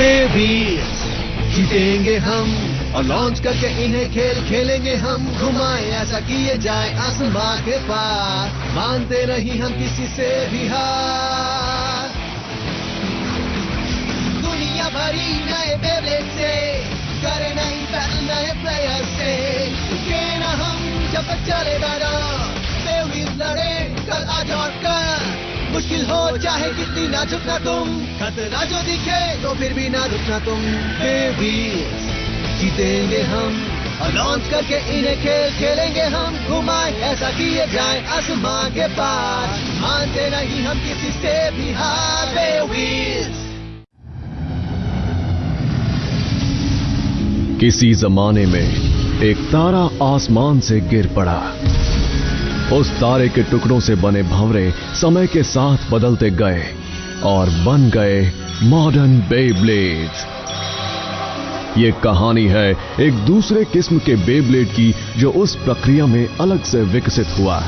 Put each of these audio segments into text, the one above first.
Babies जीतेंगे हम और लॉन्च करके इन्हें खेल खेलेंगे हम। घुमाए ऐसा किए जाए आसमां के पार, मानते नहीं हम किसी से भी हार। दुनिया भरी नए बेबलेट से करे नहीं बैटल नए प्लेयर से। रुके ना हम जब तक चलेगा ना, बेबीज लड़े कल आज और कल। मुश्किल हो चाहे कितनी ना झुकना तुम, खतरा जो दिखे तो फिर भी ना रुकना तुम। बेबीज जीतेंगे हम और लॉन्च करके इन्हें खेल खेलेंगे हम। घुमाए ऐसा किए जाए आसमां के पार, मानते नहीं हम किसी से भी हार। बेबीज किसी जमाने में एक तारा आसमान से गिर पड़ा। उस तारे के टुकड़ों से बने भंवरे समय के साथ बदलते गए और बन गए मॉडर्न बेब्लेड्स। ये कहानी है एक दूसरे किस्म के बेब्लेड की जो उस प्रक्रिया में अलग से विकसित हुआ।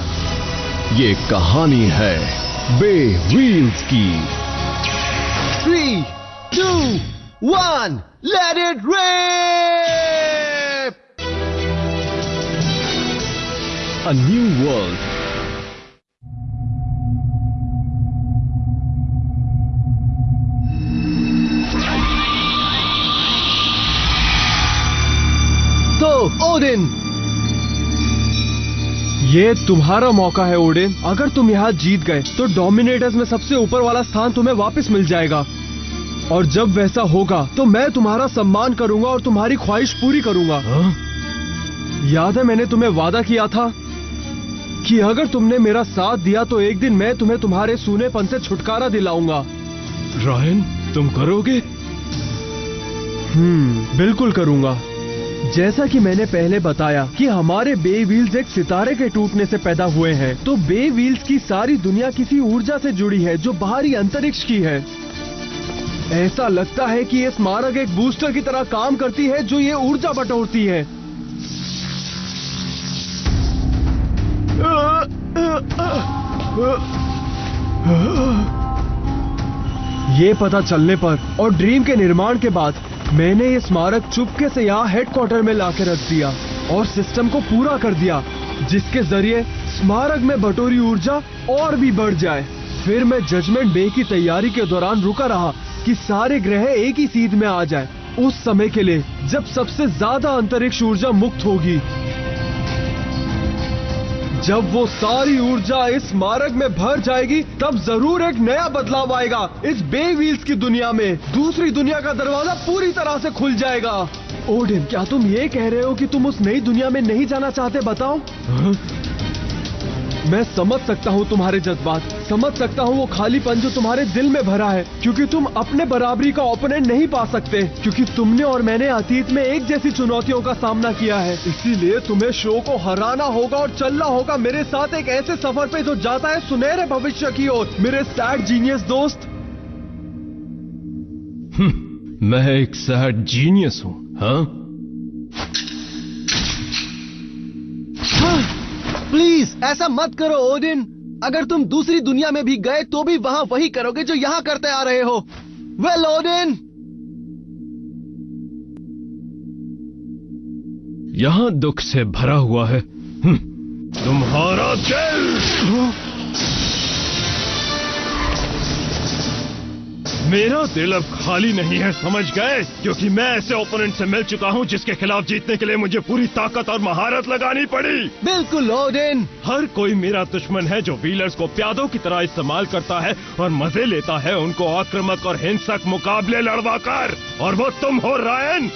ये कहानी है बे व्हील्स की। 3, 2, 1, let it rip! A new world. तो ओडिन, ये तुम्हारा मौका है ओडिन। अगर तुम यहाँ जीत गए तो डोमिनेटर्स में सबसे ऊपर वाला स्थान तुम्हें वापस मिल जाएगा। और जब वैसा होगा तो मैं तुम्हारा सम्मान करूंगा और तुम्हारी ख्वाहिश पूरी करूंगा। याद है मैंने तुम्हें वादा किया था कि अगर तुमने मेरा साथ दिया तो एक दिन मैं तुम्हें तुम्हारे सूनेपन से छुटकारा दिलाऊंगा। रायन, तुम करोगे? बिल्कुल करूंगा। जैसा कि मैंने पहले बताया कि हमारे बे व्हील्स एक सितारे के टूटने से पैदा हुए हैं, तो बे व्हील्स की सारी दुनिया किसी ऊर्जा से जुड़ी है जो बाहरी अंतरिक्ष की है। ऐसा लगता है कि ये स्मारक एक बूस्टर की तरह काम करती है जो ये ऊर्जा बटोरती है। ये पता चलने पर और ड्रीम के निर्माण के बाद मैंने ये स्मारक चुपके से यहाँ हेडक्वार्टर में लाके रख दिया और सिस्टम को पूरा कर दिया, जिसके जरिए स्मारक में बटोरी ऊर्जा और भी बढ़ जाए। फिर मैं जजमेंट डे की तैयारी के दौरान रुका रहा कि सारे ग्रह एक ही सीध में आ जाए, उस समय के लिए जब सबसे ज्यादा अंतरिक्ष ऊर्जा मुक्त होगी। जब वो सारी ऊर्जा इस स्मारक में भर जाएगी तब जरूर एक नया बदलाव आएगा इस बे व्हील्स की दुनिया में। दूसरी दुनिया का दरवाजा पूरी तरह से खुल जाएगा। ओडिन, क्या तुम ये कह रहे हो कि तुम उस नई दुनिया में नहीं जाना चाहते? बताओ। मैं समझ सकता हूँ तुम्हारे जज्बात, समझ सकता हूँ वो खालीपन जो तुम्हारे दिल में भरा है, क्योंकि तुम अपने बराबरी का ओपोनेंट नहीं पा सकते, क्योंकि तुमने और मैंने अतीत में एक जैसी चुनौतियों का सामना किया है। इसीलिए तुम्हें शो को हराना होगा और चलना होगा मेरे साथ एक ऐसे सफर पे जो जाता है सुनहरे भविष्य की ओर, मेरे सैड जीनियस दोस्त। मैं एक सैड जीनियस हूँ? हाँ? प्लीज ऐसा मत करो ओडिन। अगर तुम दूसरी दुनिया में भी गए तो भी वहां वही करोगे जो यहाँ करते आ रहे हो। वेल ओडिन, यहाँ दुख से भरा हुआ है तुम्हारा दिल। मेरा दिल अब खाली नहीं है, समझ गए? क्योंकि मैं ऐसे ओपोनेंट से मिल चुका हूँ जिसके खिलाफ जीतने के लिए मुझे पूरी ताकत और महारत लगानी पड़ी। बिल्कुल ओडिन। हर कोई मेरा दुश्मन है जो व्हीलर्स को प्यादों की तरह इस्तेमाल करता है और मजे लेता है उनको आक्रामक और हिंसक मुकाबले लड़वा कर, और वो तुम हो रायन।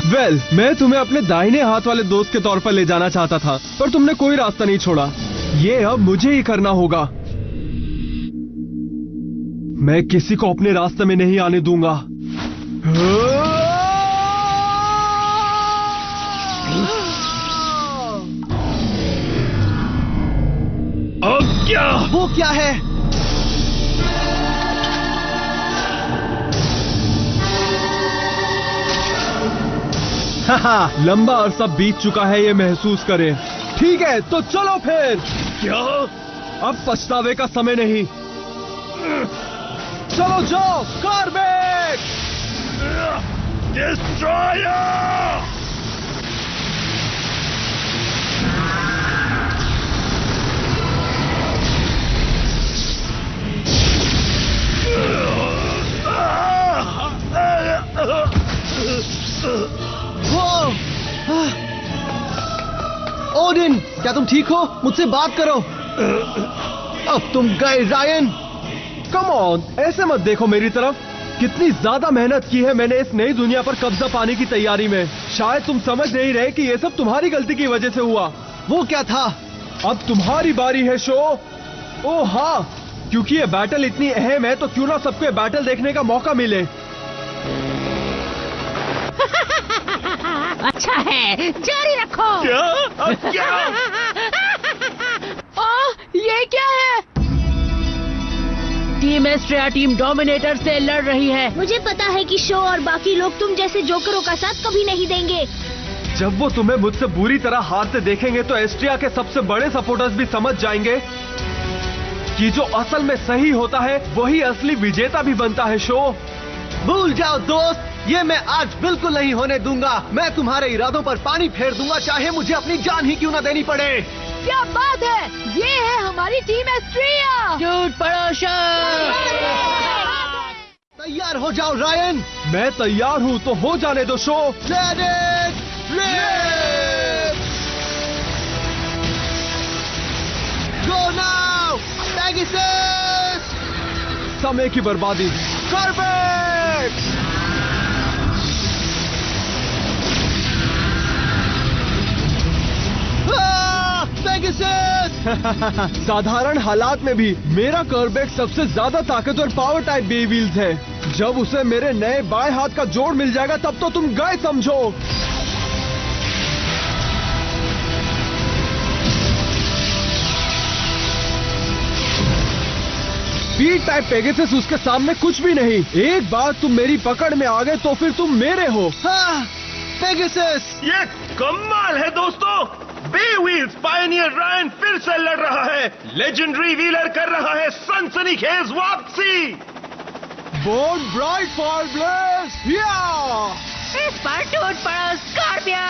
वेल, मैं तुम्हें अपने दाहिने हाथ वाले दोस्त के तौर पर ले जाना चाहता था, पर तुमने कोई रास्ता नहीं छोड़ा। ये अब मुझे ही करना होगा। मैं किसी को अपने रास्ते में नहीं आने दूंगा। अब क्या? वो क्या है? लंबा अरसा बीत चुका है ये महसूस करें। ठीक है तो चलो फिर। क्या? अब पछतावे का समय नहीं। चलो जाओ कार्बेट। डिस्ट्रॉयर! ओडिन, क्या तुम ठीक हो? मुझसे बात करो। अब तुम गए रायन। कम ऑन, ऐसे मत देखो मेरी तरफ। कितनी ज्यादा मेहनत की है मैंने इस नई दुनिया पर कब्जा पाने की तैयारी में। शायद तुम समझ नहीं रहे कि ये सब तुम्हारी गलती की वजह से हुआ। वो क्या था? अब तुम्हारी बारी है शो। ओ हाँ, क्योंकि ये बैटल इतनी अहम है तो क्यों ना सबको ये बैटल देखने का मौका मिले। अच्छा है, जारी रखो। क्या? अब क्या? ये क्या है? टीम एस्ट्रिया टीम डोमिनेटर से लड़ रही है। मुझे पता है कि शो और बाकी लोग तुम जैसे जोकरों का साथ कभी नहीं देंगे। जब वो तुम्हें मुझसे बुरी तरह हारते देखेंगे तो एस्ट्रिया के सबसे बड़े सपोर्टर्स भी समझ जाएंगे कि जो असल में सही होता है वही असली विजेता भी बनता है। शो भूल जाओ दोस्त, ये मैं आज बिल्कुल नहीं होने दूंगा। मैं तुम्हारे इरादों पर पानी फेर दूंगा, चाहे मुझे अपनी जान ही क्यों ना देनी पड़े। क्या बात है, ये है हमारी टीम एस्ट्रिया। टूट पड़ो शो। तैयार हो जाओ रायन। मैं तैयार हूँ, तो हो जाने दो show. Let it rip! Go now, Pegasus! समय की बर्बादी। Corvette! Pegasus! साधारण हालात में भी मेरा कर्बेक सबसे ज्यादा ताकतवर पावर टाइप बे व्हील्स है। जब उसे मेरे नए बाएं हाथ का जोड़ मिल जाएगा तब तो तुम गए समझो। स्पीड टाइप पेगासस उसके सामने कुछ भी नहीं। एक बार तुम मेरी पकड़ में आ गए तो फिर तुम मेरे हो। हाँ, Pegasus! ये कमाल है दोस्तों। बे व्हील्स पायनियर रायन फिर से लड़ रहा है। लेजेंडरी व्हीलर कर रहा है सनसनीखेज वापसी। Born bright for bless. इस पर टूट पड़ो स्कॉर्पियो।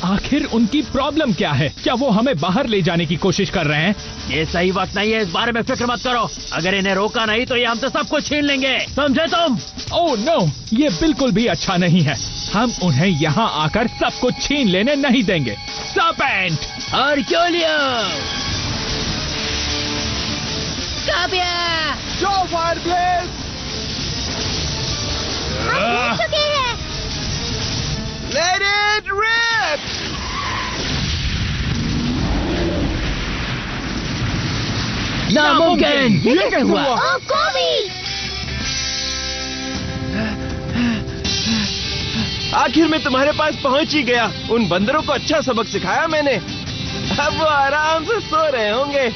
आखिर उनकी प्रॉब्लम क्या है? क्या वो हमें बाहर ले जाने की कोशिश कर रहे हैं? ये सही वक्त नहीं है, इस बारे में फिक्र मत करो। अगर इन्हें रोका नहीं तो ये हमसे सब कुछ छीन लेंगे, समझे तुम? ओह नो, ये बिल्कुल भी अच्छा नहीं है। हम उन्हें यहाँ आकर सब कुछ छीन लेने नहीं देंगे। Serpent! Hercules! Scorpio! Show fire bless! हम जीत चुके हैं। Let it rip! नामुमकिन! ये कैसे हुआ? ओ कोबी! आखिर मैं तुम्हारे पास पहुंच ही गया। उन बंदरों को अच्छा सबक सिखाया मैंने। अब वो आराम से सो रहे होंगे।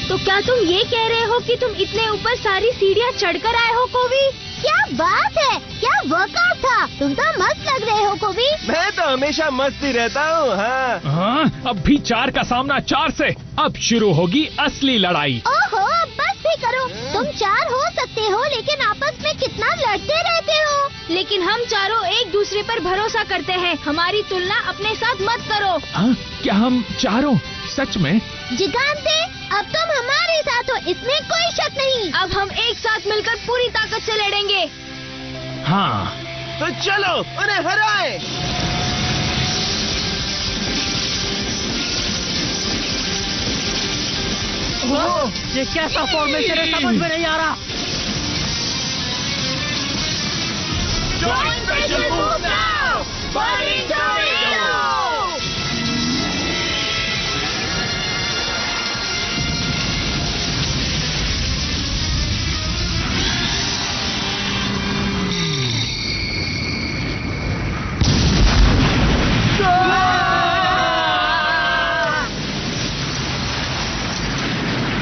तो क्या तुम ये कह रहे हो कि तुम इतने ऊपर सारी सीढ़ियाँ चढ़कर आए हो कोबी? क्या बात है, क्या वर्कआउट था। तुम तो मस्त लग रहे हो कोबी। मैं तो हमेशा मस्त ही रहता हूँ। हाँ, अब भी 4 का सामना 4 से। अब शुरू होगी असली लड़ाई। ओहो, बस भी करो। तुम 4 हो सकते हो लेकिन आपस में कितना लड़ते रहते हो। लेकिन हम चारों एक दूसरे पर भरोसा करते हैं। हमारी तुलना अपने साथ मत करो। हाँ, क्या हम चारों सच में? जिगांते, अब तुम हमारे साथ हो, इसमें कोई शक नहीं। अब हम एक साथ मिलकर पूरी ताकत से लड़ेंगे। हाँ, तो चलो उन्हें हराए। ये कैसा फॉर्मेशन है, समझ में नहीं आ रहा।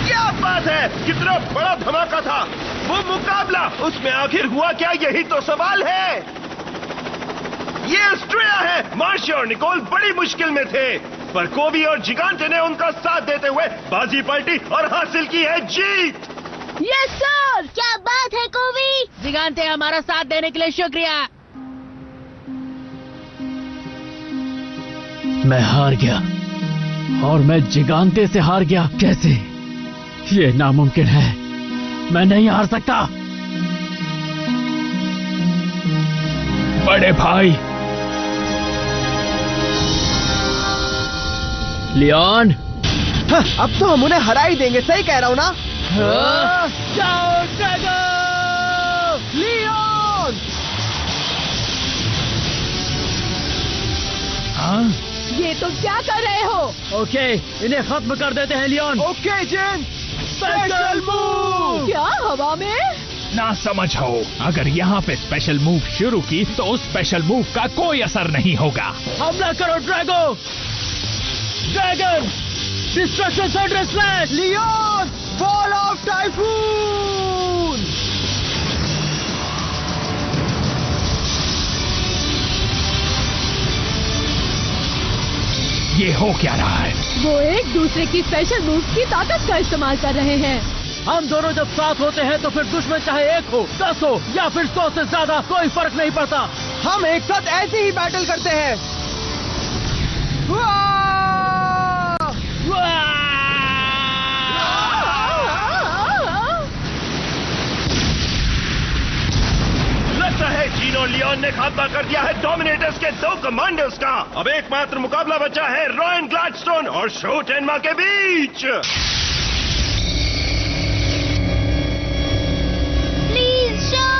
क्या बात है, कितना बड़ा धमाका था वो मुकाबला। उसमें आखिर हुआ क्या, यही तो सवाल है। ये स्ट्रेया है। मार्शे और निकोल बड़ी मुश्किल में थे, पर कोबी और जिगांटे ने उनका साथ देते हुए बाजी पलटी और हासिल की है जीत। Yes sir. क्या बात है कोबी। जिगांटे, हमारा साथ देने के लिए शुक्रिया। मैं हार गया और मैं जिगांटे से हार गया। कैसे? ये नामुमकिन है। मैं नहीं हार सकता। बड़े भाई लियोन, अब तो हम उन्हें हरा ही देंगे। सही कह रहा हूँ ना? जाओ ड्रैगो! लियोन! हाँ? ये तुम क्या कर रहे हो? ओके, इन्हें खत्म कर देते हैं लियोन। ओके जेन, स्पेशल मूव! क्या हवा में? ना समझो, अगर यहाँ पे स्पेशल मूव शुरू की तो उस स्पेशल मूव का कोई असर नहीं होगा। हमला करो Drago! Dragon! Destruction thunder slash! Leone! Ball of typhoon! ये हो क्या रहा है? वो एक दूसरे की स्पेशल मूव की ताकत का इस्तेमाल कर रहे हैं। हम दोनों जब साथ होते हैं तो फिर दुश्मन चाहे 1 हो, 10 हो या फिर 100 से ज्यादा, कोई फर्क नहीं पड़ता। हम एक साथ ऐसे ही बैटल करते हैं। लगता है जीन और लियोन ने खात्मा कर दिया है डोमिनेटर्स के 2 कमांडर्स का। अब एकमात्र मुकाबला बचा है रॉयन ग्लैडस्टोन और शो टेनमा के बीच। Please show.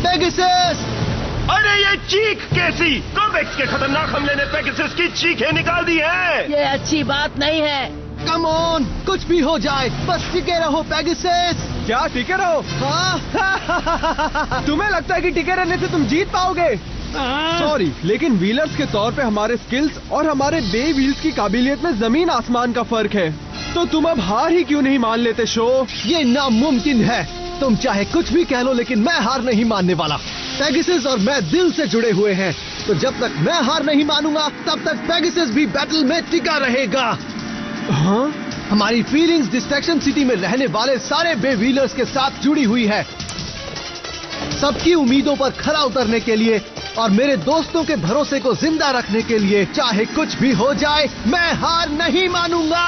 पेगासस! अरे ये चीख कैसी? कॉर्वेक्स के खतरनाक हमले ने पेगासस की चीखें निकाल दी है। ये अच्छी बात नहीं है। कम ऑन, कुछ भी हो जाए, बस टिके रहो पेगासस। क्या टिके रहो? हाँ? तुम्हें लगता है कि टिके रहने से तुम जीत पाओगे? सॉरी, लेकिन व्हीलर्स के तौर पे हमारे स्किल्स और हमारे बे व्हील्स की काबिलियत में जमीन आसमान का फर्क है। तो तुम अब हार ही क्यों नहीं मान लेते शो? ये नामुमकिन है। तुम चाहे कुछ भी कह लो, लेकिन मैं हार नहीं मानने वाला। पेगासस और मैं दिल से जुड़े हुए हैं, तो जब तक मैं हार नहीं मानूंगा तब तक पेगासस भी बैटल में टिका रहेगा। हाँ? हमारी फीलिंग्स डिस्ट्रैक्शन सिटी में रहने वाले सारे बे व्हीलर्स के साथ जुड़ी हुई है। सबकी उम्मीदों पर खरा उतरने के लिए और मेरे दोस्तों के भरोसे को जिंदा रखने के लिए, चाहे कुछ भी हो जाए, मैं हार नहीं मानूंगा।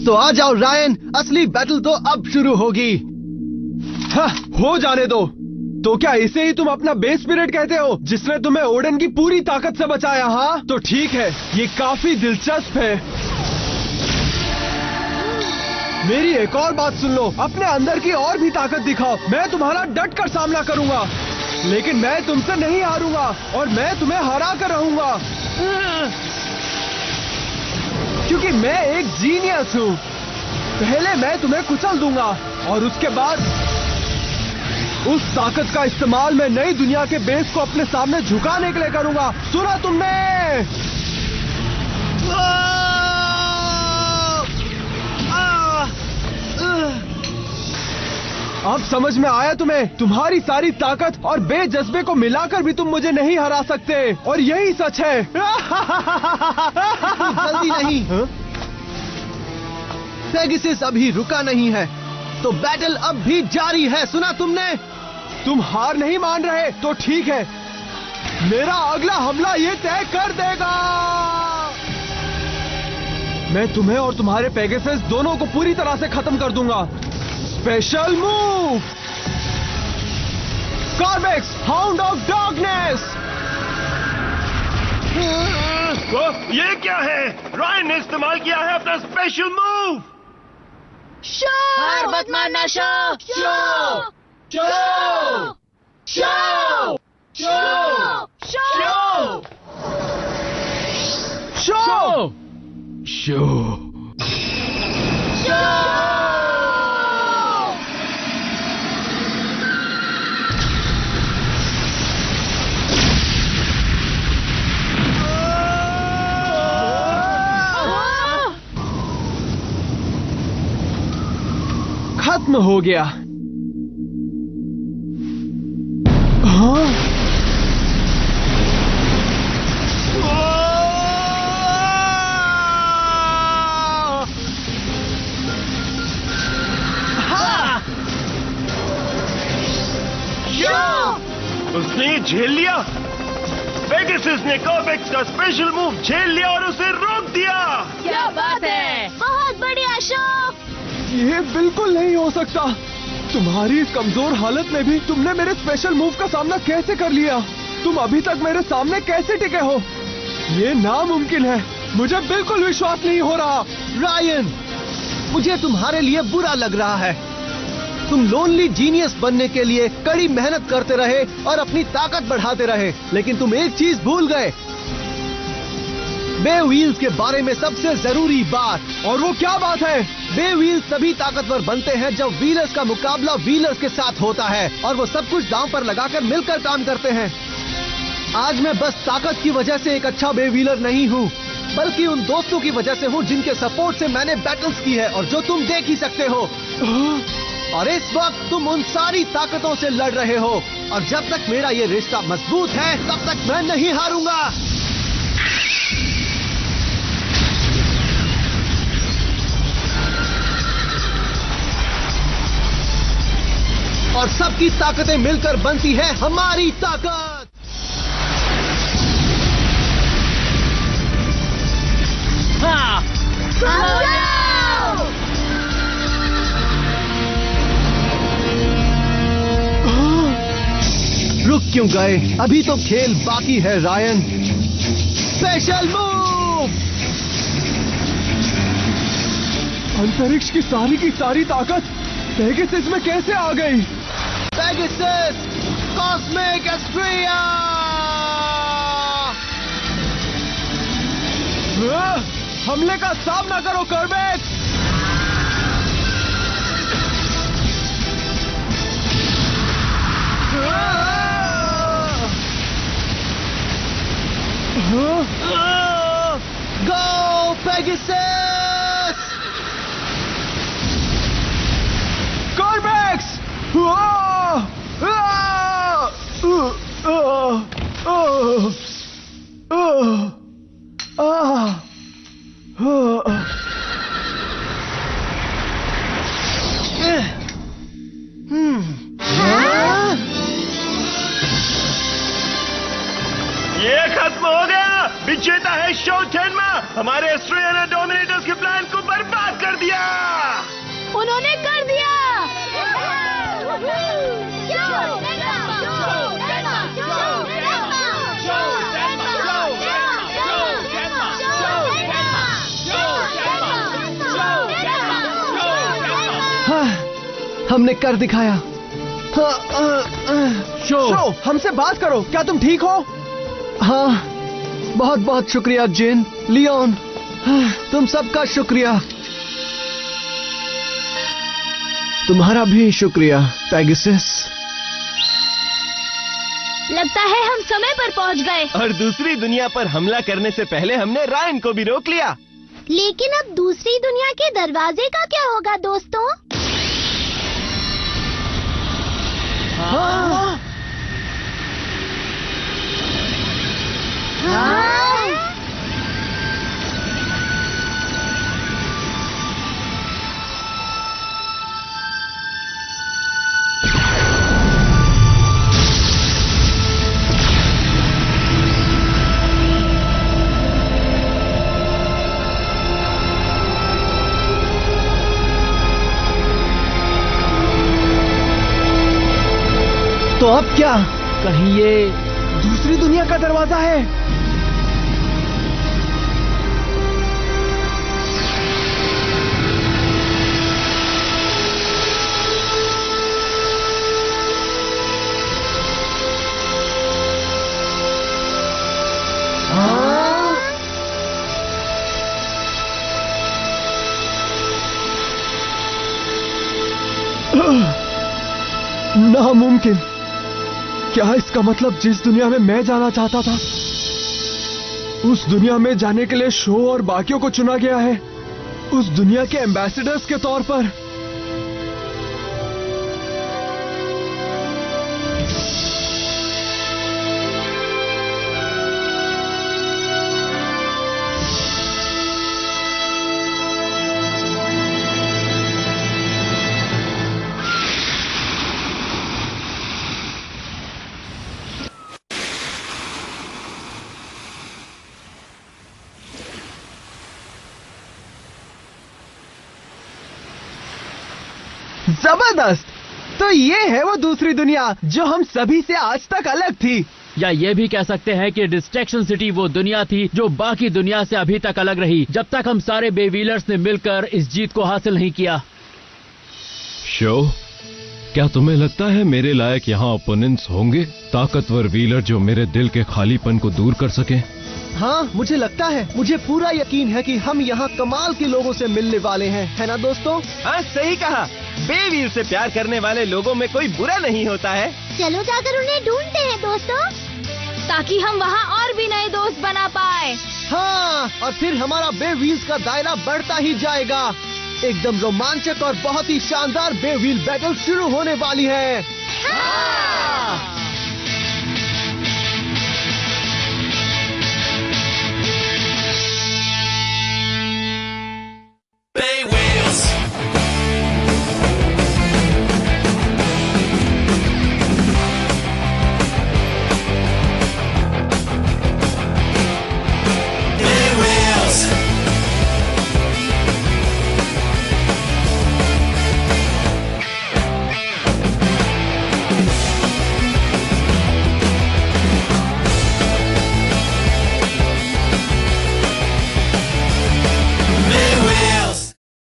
तो आ जाओ रायन, असली बैटल तो अब शुरू होगी। हो जाने दो। तो क्या इसे ही तुम अपना बेस स्पिरिट कहते हो, जिसने तुम्हें ओडन की पूरी ताकत से बचाया? हाँ तो ठीक है, ये काफी दिलचस्प है। मेरी एक और बात सुन लो, अपने अंदर की और भी ताकत दिखाओ। मैं तुम्हारा डट कर सामना करूंगा, लेकिन मैं तुमसे नहीं हारूंगा और मैं तुम्हें हरा कर रहूंगा, क्योंकि मैं एक जीनियस हूँ। पहले मैं तुम्हें कुचल दूंगा और उसके बाद उस ताकत का इस्तेमाल मैं नई दुनिया के बेस को अपने सामने झुकाने के लिए करूंगा। सुना तुमने? अब समझ में आया तुम्हें? तुम्हारी सारी ताकत और बेजज्बे को मिलाकर भी तुम मुझे नहीं हरा सकते, और यही सच है। जल्दी नहीं, पेगासस अभी रुका नहीं है, तो बैटल अब भी जारी है। सुना तुमने? तुम हार नहीं मान रहे तो ठीक है, मेरा अगला हमला ये तय कर देगा। मैं तुम्हें और तुम्हारे पेगासस दोनों को पूरी तरह से खत्म कर दूंगा। Special move, Corvex hound of darkness. ये क्या है? रायन ने इस्तेमाल किया है अपना स्पेशल मूव। शो! हार मत मानना show! Show! Show! Show! Show! Show! Show! Show. खत्म हो गया। हाँ? उसने झेल लिया। पेगासस ने कॉर्बेक्स का स्पेशल मूव झेल लिया और उसे रोक दिया। क्या बात है, बहुत बढ़िया शो। ये बिल्कुल नहीं हो सकता। तुम्हारी इस कमजोर हालत में भी तुमने मेरे स्पेशल मूव का सामना कैसे कर लिया? तुम अभी तक मेरे सामने कैसे टिके हो? ये नामुमकिन है। मुझे बिल्कुल विश्वास नहीं हो रहा। रायन, मुझे तुम्हारे लिए बुरा लग रहा है। तुम लोनली जीनियस बनने के लिए कड़ी मेहनत करते रहे और अपनी ताकत बढ़ाते रहे, लेकिन तुम एक चीज भूल गए, बे व्हील्स के बारे में सबसे जरूरी बात। और वो क्या बात है? बे व्हील्स तभी ताकतवर बनते हैं जब व्हीलर्स का मुकाबला व्हीलर्स के साथ होता है और वो सब कुछ दांव पर लगाकर मिलकर काम करते हैं। आज मैं बस ताकत की वजह से एक अच्छा बे व्हीलर नहीं हूँ, बल्कि उन दोस्तों की वजह से हूँ जिनके सपोर्ट से मैंने बैटल्स की है और जो तुम देख ही सकते हो। और इस वक्त तुम उन सारी ताकतों से लड़ रहे हो, और जब तक मेरा ये रिश्ता मजबूत है तब तक मैं नहीं हारूंगा। और सबकी ताकतें मिलकर बनती है हमारी ताकत। हाँ। रुक क्यों गए? अभी तो खेल बाकी है रायन। Special move. अंतरिक्ष की सारी ताकत पेगासस में कैसे आ गई? Pegasus cosmic Astria. हमले का सामना करो कॉर्बेक्स। Go Pegasus! कॉर्बेक्स! ये खत्म हो गया। विजेता है शो 10 में। हमारे एस्ट्रिया ने डोमिनेटर्स के प्लान को बर्बाद कर दिया। उन्होंने कर दिया। हमने कर दिखाया। शो, हमसे बात करो। क्या तुम ठीक हो? हाँ, बहुत बहुत शुक्रिया जिन, लियोन, तुम सबका शुक्रिया। तुम्हारा भी शुक्रिया पेगासस। लगता है हम समय पर पहुंच गए। और दूसरी दुनिया पर हमला करने से पहले हमने रायन को भी रोक लिया। लेकिन अब दूसरी दुनिया के दरवाजे का क्या होगा दोस्तों? हाँ। तो अब क्या? कहीं ये दूसरी दुनिया का दरवाजा है। नामुमकिन। क्या इसका मतलब जिस दुनिया में मैं जाना चाहता था उस दुनिया में जाने के लिए शो और बाकियों को चुना गया है, उस दुनिया के एम्बेसडर्स के तौर पर? जबरदस्त। तो ये है वो दूसरी दुनिया जो हम सभी से आज तक अलग थी। या ये भी कह सकते हैं कि डिस्ट्रैक्शन सिटी वो दुनिया थी जो बाकी दुनिया से अभी तक अलग रही, जब तक हम सारे बेव्हीलर्स ने मिलकर इस जीत को हासिल नहीं किया। शो, क्या तुम्हें लगता है मेरे लायक यहाँ ओपोनेंट्स होंगे, ताकतवर व्हीलर जो मेरे दिल के खालीपन को दूर कर सके? हाँ, मुझे लगता है, मुझे पूरा यकीन है कि हम यहाँ कमाल के लोगों से मिलने वाले हैं, है ना दोस्तों? हाँ, सही कहा। बेवीर से प्यार करने वाले लोगों में कोई बुरा नहीं होता है। चलो जाकर उन्हें ढूंढते हैं दोस्तों, ताकि हम वहाँ और भी नए दोस्त बना पाए। हाँ, और फिर हमारा बेव्हील्स का दायरा बढ़ता ही जाएगा। एकदम रोमांचक और बहुत ही शानदार बेव्हील बैटल शुरू होने वाली है। हाँ!